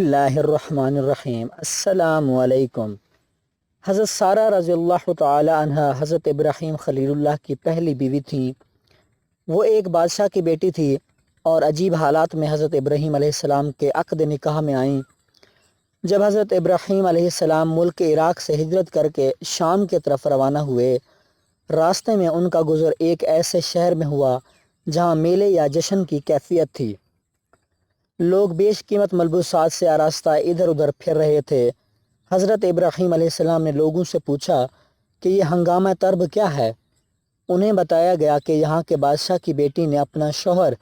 اللہ الرحمن الرحیم۔ السلام علیکم۔ حضرت سارہ رضی اللہ تعالی عنہ حضرت ابراہیم خلیل اللہ کی پہلی بیوی تھیں۔ وہ ایک بادشاہ کی بیٹی تھی اور عجیب حالات میں حضرت ابراہیم علیہ السلام کے عقد نکاح میں آئیں۔ جب حضرت ابراہیم علیہ السلام ملک عراق سے ہجرت کر کے شام کی طرف روانہ ہوئے، راستے میں ان کا گزر ایک ایسے شہر میں ہوا جہاں میلے یا جشن کی کیفیت تھی۔ لوگ بیش قیمت ملبوسات سے آراستہ ادھر ادھر پھر رہے تھے۔ حضرت ابراہیم علیہ السلام نے لوگوں سے پوچھا کہ یہ ہنگامہ طرب کیا ہے؟ انہیں بتایا گیا کہ یہاں کے بادشاہ کی بیٹی نے اپنا شوہر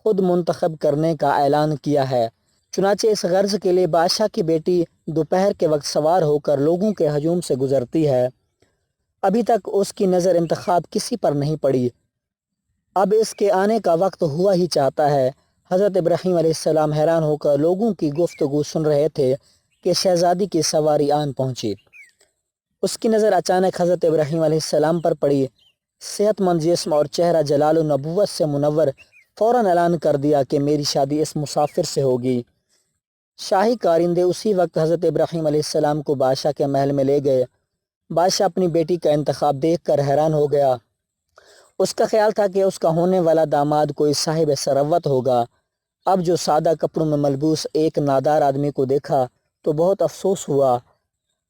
خود منتخب کرنے کا اعلان کیا ہے۔ چنانچہ اس غرض کے لیے بادشاہ کی بیٹی دوپہر کے وقت سوار ہو کر لوگوں کے ہجوم سے گزرتی ہے۔ ابھی تک اس کی نظر انتخاب کسی پر نہیں پڑی، اب اس کے آنے کا وقت ہوا ہی چاہتا ہے۔ حضرت ابراہیم علیہ السلام حیران ہو کر لوگوں کی گفتگو سن رہے تھے کہ شہزادی کی سواری آن پہنچی۔ اس کی نظر اچانک حضرت ابراہیم علیہ السلام پر پڑی۔ صحت مند جسم اور چہرہ جلال و نبوت سے منور، فوراً اعلان کر دیا کہ میری شادی اس مسافر سے ہوگی۔ شاہی کارندے اسی وقت حضرت ابراہیم علیہ السلام کو بادشاہ کے محل میں لے گئے۔ بادشاہ اپنی بیٹی کا انتخاب دیکھ کر حیران ہو گیا۔ اس کا خیال تھا کہ اس کا ہونے والا داماد کوئی صاحب ثروت ہوگا۔ اب جو سادہ کپڑوں میں ملبوس ایک نادار آدمی کو دیکھا تو بہت افسوس ہوا۔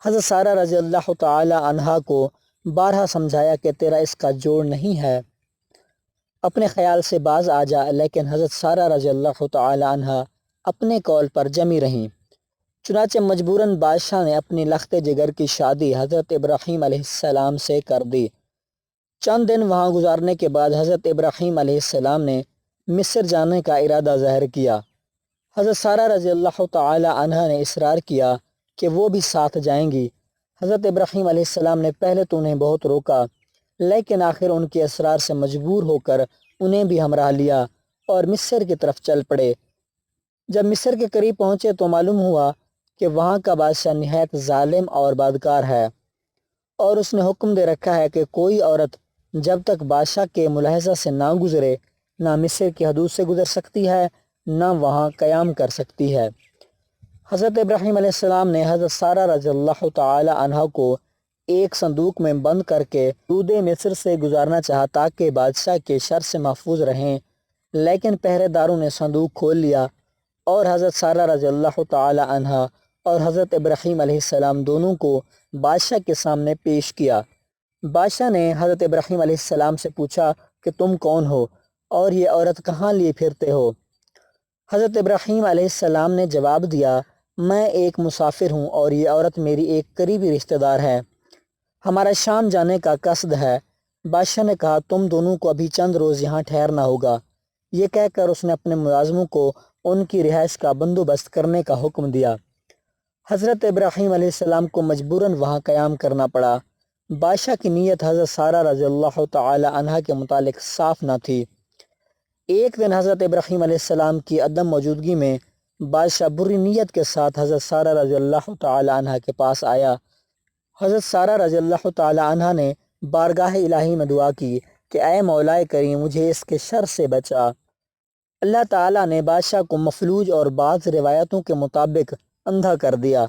حضرت سارہ رضی اللہ تعالی عنہا کو بارہا سمجھایا کہ تیرا اس کا جوڑ نہیں ہے، اپنے خیال سے باز آ جا، لیکن حضرت سارہ رضی اللہ تعالی عنہا اپنے قول پر جمی رہیں۔ چنانچہ مجبوراً بادشاہ نے اپنی لخت جگر کی شادی حضرت ابراہیم علیہ السلام سے کر دی۔ چند دن وہاں گزارنے کے بعد حضرت ابراہیم علیہ السلام نے مصر جانے کا ارادہ ظاہر کیا۔ حضرت سارہ رضی اللہ تعالی عنہا نے اصرار کیا کہ وہ بھی ساتھ جائیں گی۔ حضرت ابراہیم علیہ السلام نے پہلے تو انہیں بہت روکا، لیکن آخر ان کے اصرار سے مجبور ہو کر انہیں بھی ہمراہ لیا اور مصر کی طرف چل پڑے۔ جب مصر کے قریب پہنچے تو معلوم ہوا کہ وہاں کا بادشاہ نہایت ظالم اور بدکار ہے، اور اس نے حکم دے رکھا ہے کہ کوئی عورت جب تک بادشاہ کے ملاحظہ سے نہ گزرے نہ مصر کی حدود سے گزر سکتی ہے نہ وہاں قیام کر سکتی ہے۔ حضرت ابراہیم علیہ السلام نے حضرت سارہ رضی اللہ تعالی عنہ کو ایک صندوق میں بند کر کے حدود مصر سے گزارنا چاہا تاکہ بادشاہ کے شر سے محفوظ رہیں، لیکن پہرے داروں نے صندوق کھول لیا اور حضرت سارہ رضی اللہ تعالی عنہ اور حضرت ابراہیم علیہ السلام دونوں کو بادشاہ کے سامنے پیش کیا۔ بادشاہ نے حضرت ابراہیم علیہ السلام سے پوچھا کہ تم کون ہو اور یہ عورت کہاں لیے پھرتے ہو؟ حضرت ابراہیم علیہ السلام نے جواب دیا، میں ایک مسافر ہوں اور یہ عورت میری ایک قریبی رشتہ دار ہے، ہمارا شام جانے کا قصد ہے۔ بادشاہ نے کہا تم دونوں کو ابھی چند روز یہاں ٹھہرنا ہوگا۔ یہ کہہ کر اس نے اپنے ملازموں کو ان کی رہائش کا بندوبست کرنے کا حکم دیا۔ حضرت ابراہیم علیہ السلام کو مجبوراً وہاں قیام کرنا پڑا۔ بادشاہ کی نیت حضرت سارہ رضی اللہ تعالی عنہ کے متعلق صاف نہ تھی۔ ایک دن حضرت ابراہیم علیہ السلام کی عدم موجودگی میں بادشاہ بری نیت کے ساتھ حضرت سارہ رضی اللہ تعالی عنہ کے پاس آیا۔ حضرت سارہ رضی اللہ تعالی عنہ نے بارگاہ الہی میں دعا کی کہ اے مولا کریم مجھے اس کے شر سے بچا۔ اللہ تعالیٰ نے بادشاہ کو مفلوج اور بعض روایتوں کے مطابق اندھا کر دیا۔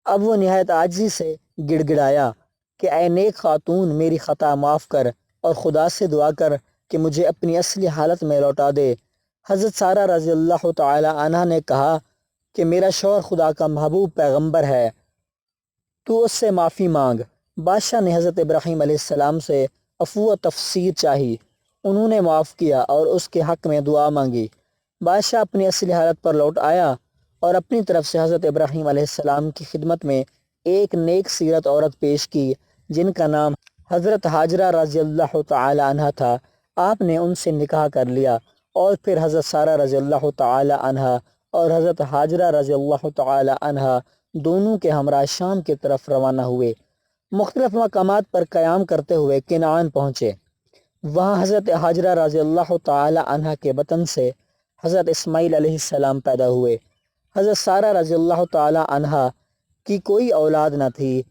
اب وہ نہایت عاجزی سے گڑ گڑایا کہ اے نیک خاتون میری خطا معاف کر اور خدا سے دعا کر کہ مجھے اپنی اصلی حالت میں لوٹا دے۔ حضرت سارہ رضی اللہ تعالی عنہ نے کہا کہ میرا شوہر خدا کا محبوب پیغمبر ہے، تو اس سے معافی مانگ۔ بادشاہ نے حضرت ابراہیم علیہ السلام سے عفو و تفسیر چاہی، انہوں نے معاف کیا اور اس کے حق میں دعا مانگی۔ بادشاہ اپنی اصلی حالت پر لوٹ آیا اور اپنی طرف سے حضرت ابراہیم علیہ السلام کی خدمت میں ایک نیک سیرت عورت پیش کی جن کا نام حضرت ہاجرہ رضی اللہ تعالی عنہ تھا۔ آپ نے ان سے نکاح کر لیا اور پھر حضرت سارہ رضی اللہ تعالی عنہ اور حضرت ہاجرہ رضی اللہ تعالی عنہ دونوں کے ہمراہ شام کی طرف روانہ ہوئے۔ مختلف مقامات پر قیام کرتے ہوئے کنعان پہنچے۔ وہاں حضرت ہاجرہ رضی اللہ تعالی عنہ کے بطن سے حضرت اسماعیل علیہ السلام پیدا ہوئے۔ حضرت سارہ رضی اللہ تعالی عنہ کی کوئی اولاد نہ تھی۔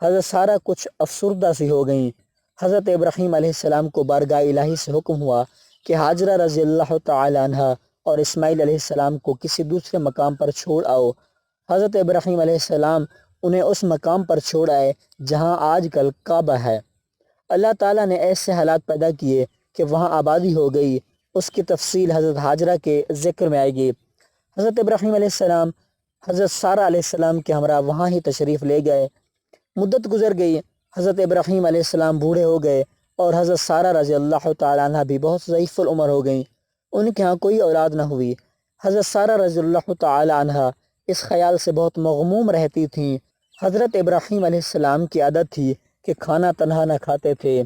حضرت سارہ کچھ افسردہ سی ہو گئیں۔ حضرت ابراہیم علیہ السلام کو بارگاہ الہی سے حکم ہوا کہ ہاجرہ رضی اللہ تعالی عنہ اور اسماعیل علیہ السلام کو کسی دوسرے مقام پر چھوڑ آؤ۔ حضرت ابراہیم علیہ السلام انہیں اس مقام پر چھوڑ آئے جہاں آج کل کعبہ ہے۔ اللہ تعالیٰ نے ایسے حالات پیدا کیے کہ وہاں آبادی ہو گئی۔ اس کی تفصیل حضرت ہاجرہ کے ذکر میں آئے گی۔ حضرت ابراہیم علیہ السلام حضرت سارہ علیہ السلام کے ہمراہ وہاں ہی تشریف لے گئے۔ مدت گزر گئی، حضرت ابراہیم علیہ السلام بوڑھے ہو گئے اور حضرت سارہ رضی اللہ تعالیٰ عنہ بھی بہت ضعیف العمر ہو گئیں۔ ان کے ہاں کوئی اولاد نہ ہوئی۔ حضرت سارہ رضی اللہ تعالیٰ عنہ اس خیال سے بہت مغموم رہتی تھیں۔ حضرت ابراہیم علیہ السلام کی عادت تھی کہ کھانا تنہا نہ کھاتے تھے،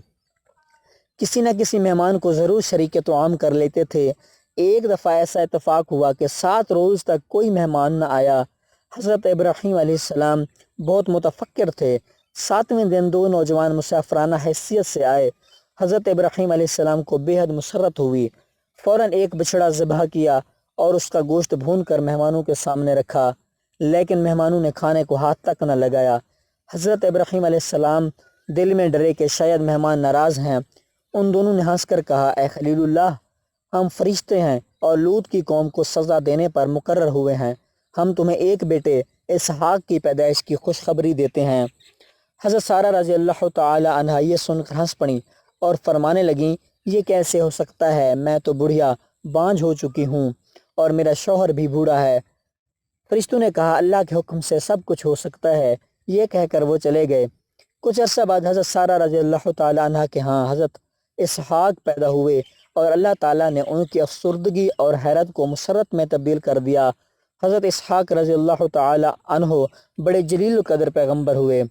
کسی نہ کسی مہمان کو ضرور شریک طعام کر لیتے تھے۔ ایک دفعہ ایسا اتفاق ہوا کہ 7 روز تک کوئی مہمان نہ آیا۔ حضرت ابراہیم علیہ السلام بہت متفکر تھے۔ 7ویں دن 2 نوجوان مسافرانہ حیثیت سے آئے۔ حضرت ابراہیم علیہ السلام کو بے حد مسرت ہوئی۔ فوراً ایک بچڑا ذبح کیا اور اس کا گوشت بھون کر مہمانوں کے سامنے رکھا، لیکن مہمانوں نے کھانے کو ہاتھ تک نہ لگایا۔ حضرت ابراہیم علیہ السلام دل میں ڈرے کہ شاید مہمان ناراض ہیں۔ ان دونوں نے ہنس کر کہا، اے خلیل اللہ، ہم فرشتے ہیں اور لوط کی قوم کو سزا دینے پر مقرر ہوئے ہیں۔ ہم تمہیں ایک بیٹے اسحاق کی پیدائش کی خوشخبری دیتے ہیں۔ حضرت سارہ رضی اللہ تعالی عنہ یہ سن کر ہنس پڑیں اور فرمانے لگیں، یہ کیسے ہو سکتا ہے؟ میں تو بڑھیا بانجھ ہو چکی ہوں اور میرا شوہر بھی بوڑھا ہے۔ فرشتوں نے کہا، اللہ کے حکم سے سب کچھ ہو سکتا ہے۔ یہ کہہ کر وہ چلے گئے۔ کچھ عرصہ بعد حضرت سارہ رضی اللہ تعالی عنہ کے ہاں حضرت اسحاق پیدا ہوئے اور اللہ تعالیٰ نے ان کی افسردگی اور حیرت کو مسرت میں تبدیل کر دیا۔ حضرت اسحاق رضی اللہ تعالی عنہ بڑے جلیل القدر پیغمبر ہوئے۔